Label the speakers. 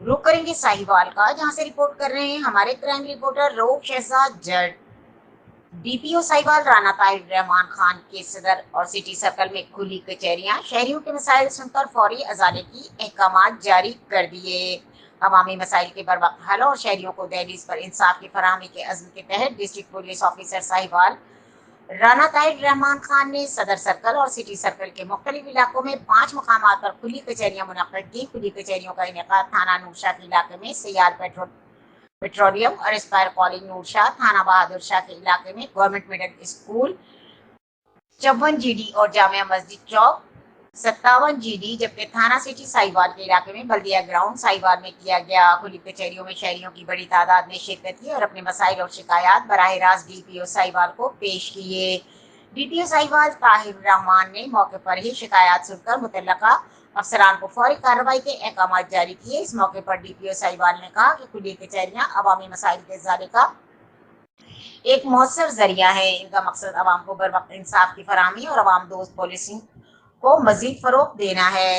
Speaker 1: रुक करेंगे साहिवाल का, जहां से रिपोर्ट कर रहे हैं हमारे क्राइम रिपोर्टर रऊफ शहजाद जट। डीपीओ साहिवाल राना ताहिर रहमान खान के सदर और सिटी सर्कल में खुली कचहरियां, शहरियों के मसाइल सुनकर फौरी अजाले की अहकामात जारी कर दिए। अवामी मसाइल के बर वक्त हल और शहरियों को दहलीज पर इंसाफ की फराहमी के अज़्म के तहत district police officer Sahiwal Rana Tahir Rahman Khan ने सदर सर्कल और सिटी सर्कल के मुख्तलिफ इलाकों में 5 मकामात पर खुली कचहरियां मुनक्किद की। खुली कचहरियों का इनेकाद थाना नूरशाह के इलाके में सैयाद पेट्रोलियम और एस्पायर कॉलेज नूरशाह, थाना बहादुर शाह के इलाके में गवर्नमेंट मिडिल स्कूल 54 जीडी और जामिया मस्जिद चौक 57 जीडी, जबकि थाना सिटी साहिवाल के इलाके में बल्दिया ग्राउंड साहिवाल में किया गया। खुली कचहरियों में शहरियों की बड़ी तादाद ने शिरकत की और अपने मसाइल और शिकायत बराह रास्त डीपीओ साहिवाल को पेश किए। डीपीओ साहिवाल ताहिर रहमान ने मौके पर ही शिकायत सुनकर मुतल्लका अफसरान को फौरी कार्रवाई के अहकाम जारी किए। इस मौके पर डीपीओ साहिवाल ने कहा कि खुली कचहरियां अवामी मसाइल के इज़ाले का एक मौसर जरिया है। इनका मकसद अवाम को बर वक्त इंसाफ की फराहमी और अवाम दोस्त पुलिसिंग को मजीद फरोग देना है।